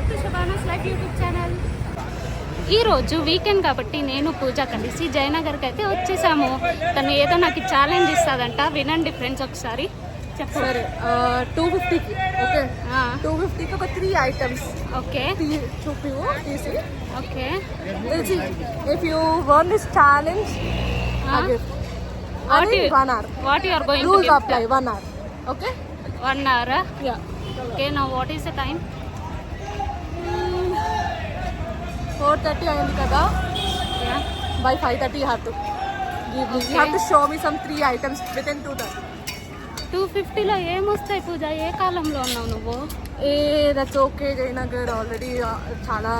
Back to Shabana's life YouTube channel. ఈరోజు weekend కాబట్టి నేను పూజ కలిసి జయనగర్కి అయితే వచ్చేసాము. తను ఏదో నాకు ఛాలెంజ్ ఇస్తుందంట, వినండి ఫ్రెండ్స్ ఒకసారి. చెప్పు. సరే 250కి ఓకే 250కి ఒక 3 ఐటమ్స్ ఓకే చూపివు తీసి. ఓకే తెలిసి if you want this challenge What you 1 hour. What you are going to Rules give? apply 1 hour. Okay? 1 hour. Yeah. Okay, now what is the time? 4:30 అయింది కదా. Yeah. By 5:30 you have to give me. You have to show me some 3 items within 2:30. 250లో ఏమొస్తాయి పూజ? ఏ కాలంలో ఉన్నావు నువ్వు? That's okay. Jayanagar already చాలా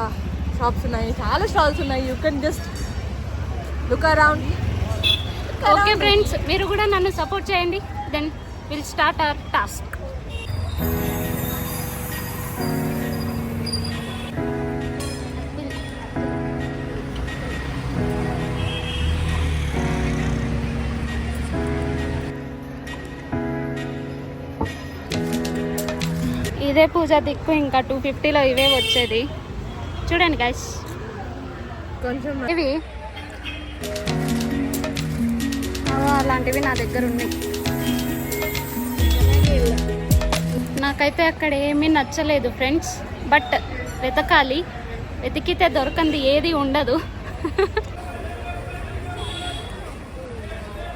shops ఉన్నాయి, చాలా stalls ఉన్నాయి. You can just look around. Okay friends, మీరు కూడా నన్ను సపోర్ట్ చేయండి. Then will start our task. ఇదే పూజ దిక్కు, ఇంకా 250లో ఇవే వచ్చేది. చూడండి గైస్, కొంచెం ఇవి అలాంటివి నా దగ్గర ఉన్నాయి. నాకైతే అక్కడ ఏమీ నచ్చలేదు ఫ్రెండ్స్, బట్ వెతకాలి. వెతికితే దొరకంది ఏది ఉండదు.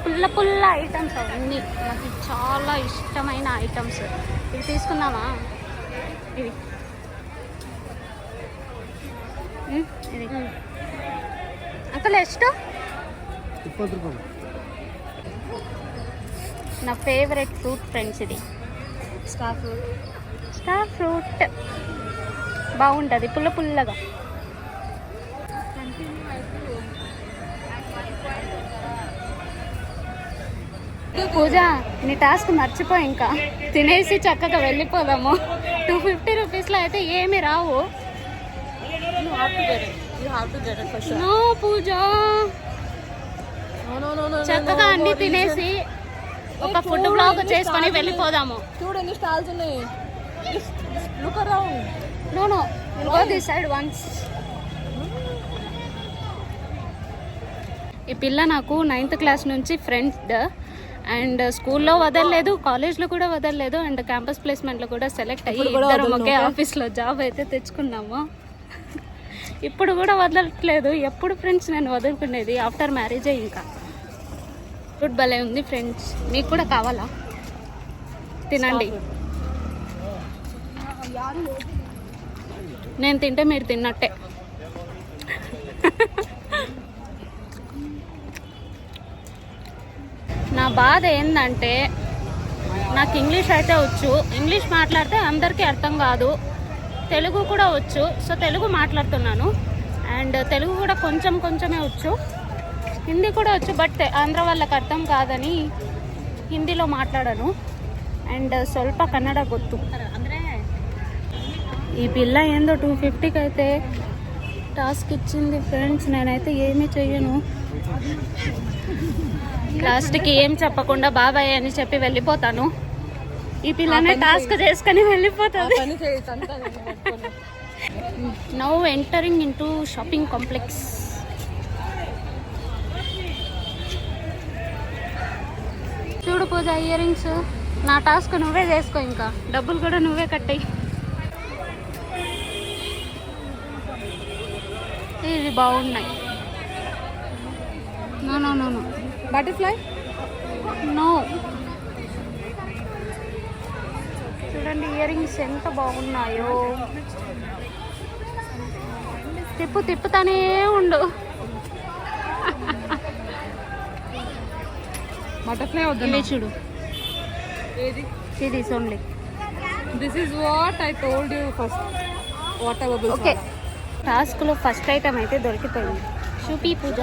పుల్ల పుల్ల ఐటమ్స్ అవన్నీ నాకు చాలా ఇష్టమైన ఐటమ్స్. ఇవి తీసుకుందామా? ఇవి ఇది అక్కడ ಎಷ್ಟು? 20 ರೂಪಾಯಿ. నా ఫేవరెట్ ఫ్రూట్ ఫ్రెండ్స్ ఇది స్టార్ ఫ్రూట్. బాగుంటుంది పుల్ల పుల్లగా. పూజ, నీ టాస్క్ మర్చిపో, ఇంకా తినేసి చక్కగా వెళ్ళిపోదాము. 250 రూపీస్లో అయితే ఏమి రావు. You have to get it for sure. No Pooja, No. చక్కగా అన్ని తినేసి ఒక ఫుడ్ బ్లాగ్ చేసుకొని వెళ్ళిపోదాము. చూడు ఎన్ని స్టాల్స్ ఉన్నాయి. Look around. No go this side once. ఈ పిల్ల నాకు 9th క్లాస్ నుంచి ఫ్రెండ్, అండ్ స్కూల్లో వదలలేదు, కాలేజ్లో కూడా వదలలేదు, అండ్ క్యాంపస్ ప్లేస్మెంట్లో కూడా సెలెక్ట్ అయ్యి ఇద్దరం ఒకే ఆఫీస్లో జాబ్ అయితే తెచ్చుకున్నాము. ఇప్పుడు కూడా వదలట్లేదు. ఎప్పుడు ఫ్రెండ్స్ నేను వదులుకునేది ఆఫ్టర్ మ్యారేజే. ఇంకా ఫుడ్ భలే ఉంది ఫ్రెండ్స్, మీకు కూడా కావాలా? తినండి. నేను తింటే మీరు తిన్నట్టే. నా బాధ ఏంటంటే నాకు ఇంగ్లీష్ అయితే వచ్చు, ఇంగ్లీష్ మాట్లాడితే అందరికీ అర్థం కాదు. తెలుగు కూడా వచ్చు, సో తెలుగు మాట్లాడుతున్నాను. అండ్ తెలుగు కూడా కొంచెమే వచ్చు, హిందీ కూడా వచ్చు, బట్ ఆంధ్ర వాళ్ళకి అర్థం కాదని హిందీలో మాట్లాడను. అండ్ ಸ್ವಲ್ಪ కన్నడ ಗೊತ್ತು. ఈ పిల్ల ఏందో 250కి అయితే టాస్క్ ఇచ్చింది ఫ్రెండ్స్. నేనైతే ఏమీ చెయ్యను. లాస్ట్కి ఏం చెప్పకుండా బాబాయ్ అని చెప్పి వెళ్ళిపోతాను. ఈ పిల్లనే టాస్క్ చేసుకొని వెళ్ళిపోతుంది. Now entering into shopping complex. చూడు పూజ, ఇయర్ రింగ్స్. నా టాస్క్ నువ్వే చేసుకో, ఇంకా డబ్బులు కూడా నువ్వే కట్టాయి. ఇవి బాగున్నాయి. No butterfly. నో, చూడండి ఇయర్ రింగ్స్ ఎంత బాగున్నాయో. తిప్పుతానే ఉండు. బటర్ఫ్లై ఇవి చూడు, ఏది? ఇది only. This is what I told you first. Whatever. Okay, టాస్క్లో ఫస్ట్ ఐటమ్ అయితే దొరికిపోయింది. చూపి పూజ.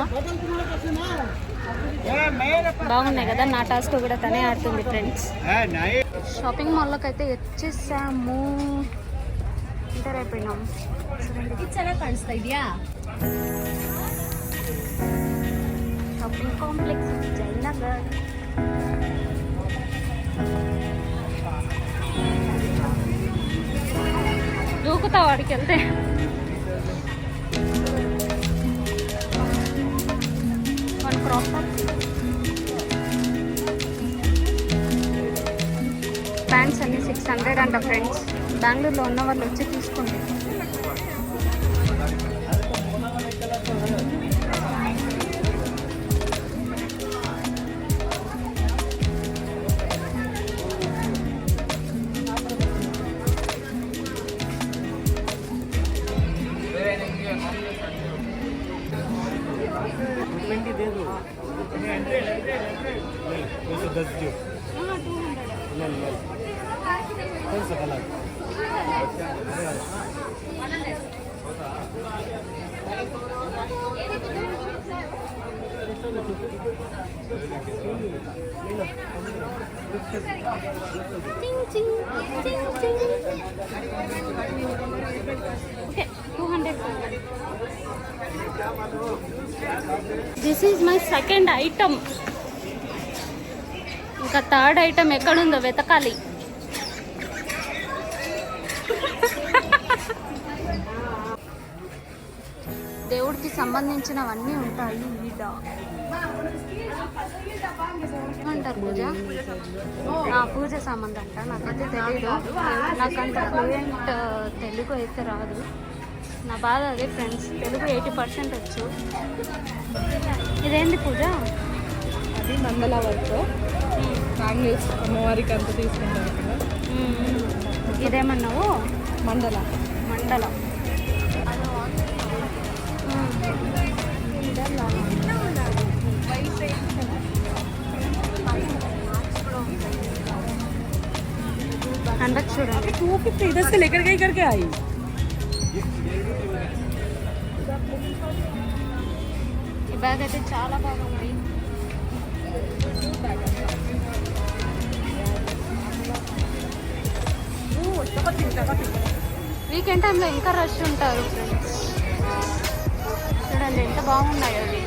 బాగున్నాయి కదా. నా టాస్క్ కూడా తనే ఆడుతుంది ఫ్రెండ్స్. షాపింగ్ మాల్లోకి అయితే వచ్చేసాము. ఎంటర్ అయిపోయినాము. ಚೆನ್ನಾಗಿ ಕಾಣಿಸ್ತಾ ಇದೆಯಾ? Shopping complex Jayanagar. దూకుతా వాడికి వెళ్తే. వన్ క్రాప్ టాప్ ప్యాంట్స్ అన్ని 600 అంట ఫ్రెండ్స్. బెంగళూరులో ఉన్న వాళ్ళు వచ్చి తీసుకోండి. This is my second item. ఇంకా థర్డ్ ఐటమ్ ఎక్కడుందో వెతకాలి. దేవుడికి సంబంధించినవన్నీ ఉంటాయి ఈడ. ఏమంటారు పూజ? పూజ సామాన్ అంట. నాకైతే తెలీదు. నాకంత ఫ్లూయెంట్ తెలుగు అయితే రాదు. నా బాధ అదే ఫ్రెండ్స్. తెలుగు 80% వచ్చు. ఇదేంటి పూజ? అది మండల వర్క్ బ్యాంగిల్స్ అమ్మవారికి అంత తీసుకుంటారు కదా. ఇదేమన్నావు? మండల మండల. హండ్రెడ్ చూడండి. 250 इधर से लेकर गई करके आई. ఈ బ్యాగ్ అయితే చాలా బాగుంది. వీకెండ్ టైంలో ఇంకా రష్ ఉంటారు ఫ్రెండ్స్. చూడండి ఎంత బాగున్నాయి అవి.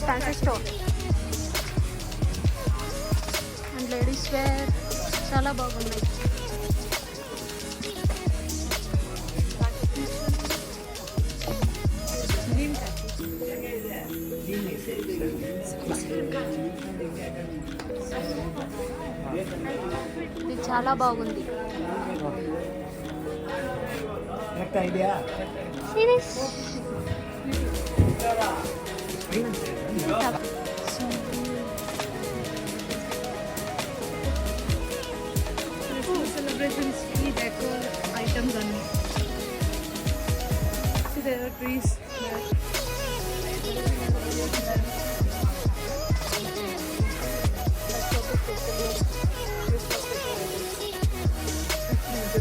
Fancy store and ladies wear చాలా బాగున్నాయి. ఇది చాలా బాగుంది. సెలబ్రేషన్స్ కి డెకోర్ ఐటమ్స్ అన్ని. There are trees there.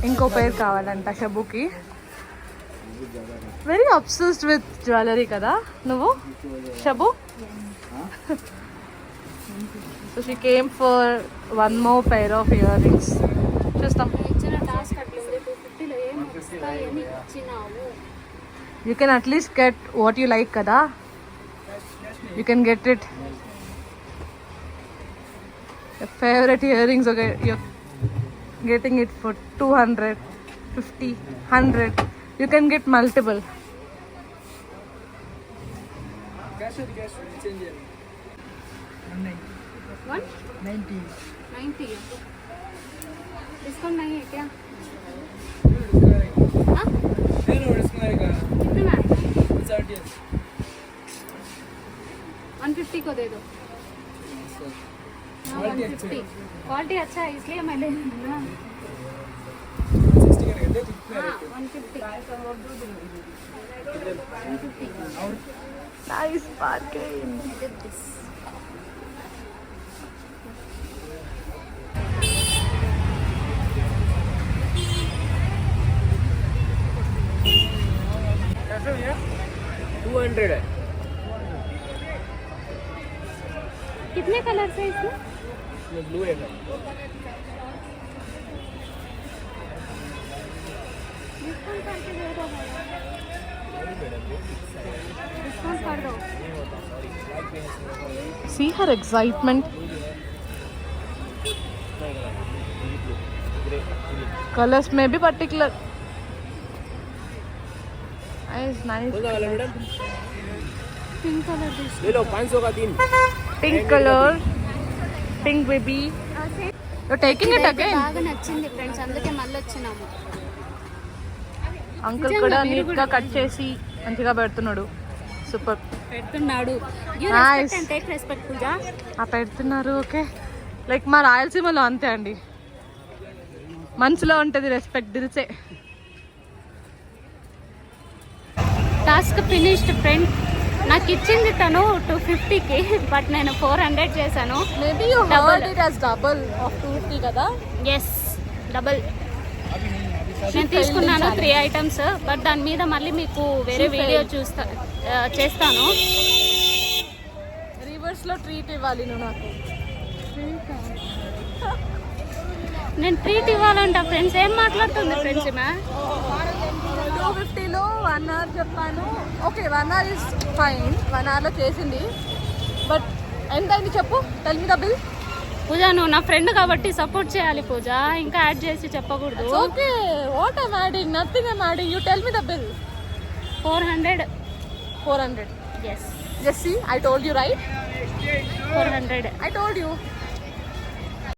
ఇంకో పేరు కావాలంట షబుకి. వెరీ అబ్సెస్డ్ విత్ జ్యువెలరీ కదా నువ్వు Shabu. So she came for one more pair of earrings. చూస్తాం. ఇచ్చిన టాస్క్ అట్లుంది. 250లో ఏం వస్తాయని ఇచ్చినావు. You can at least get what you like kada. You can get it. Your favorite earrings, okay, you're getting it for 200, 50, 100. You can get multiple. Cash change. 190. 90 discount नहीं है क्या? हाँ? कितना? 150 को दे दो. 150. क्वालिटी अच्छा है इसलिए मैं ले लूँ ना. 150. Nice bargain. $200 कितने कलर है इसमें? ब्लू है. डिस्काउंट करके दे दो. डिस्काउंट कर दो. See her excitement. Colors may be particular. Nice. कौन सा वाला मैडम? పింక్ కలర్ తీసు ले लो 500 का 3. Pink color. Pink baby. You're taking it again. బాగా నచ్చింది ఫ్రెండ్స్, అందుకే మళ్ళీ వచ్చినాము. అంకుల్ కూడా నీట్ గా కట్ చేసి మంచిగా పెడుతున్నాడు. సూపర్ పెడుతున్నాడు. Give Nice. Respect and take respect Pooja. పెడుతున్నారు. ఓకే, లైక్ మా రాయలసీమలో అంతే అండి, మనసులో ఉంటుంది రెస్పెక్ట్ దిల్సే. Task finished friend. నాకు ఇచ్చింది తను 250కి, బట్ నేను 400 చేశాను. Maybe you Double. Heard it as double of 250 కదా. Yes, double. నేను తీసుకున్నాను 3 ఐటమ్స్, బట్ దాని మీద మళ్ళీ మీకు వేరే వీడియో చేస్తాను. రివర్స్ లో ట్రీట్ ఇవ్వాలి నువ్వు నాకు. నేను ట్రీట్ ఇవ్వాలంట ఫ్రెండ్స్. ఏం మాట్లాడుతుంది ఫ్రెండ్స్ ఈమె? 250లో 1 hour చెప్పాను. Okay, 1 hour is fine. 1 hour లో చేసింది, బట్ ఎంత అయింది చెప్పు. Tell me the bill. Pooja, నువ్వు నా ఫ్రెండ్ కాబట్టి సపోర్ట్ చేయాలి పూజ, ఇంకా యాడ్ చేసి చెప్పకూడదు. Okay, what I'm adding? Nothing I'm adding. You tell me the bill. 400. 400. Yes, Just see, I told you, right? 400. I told you.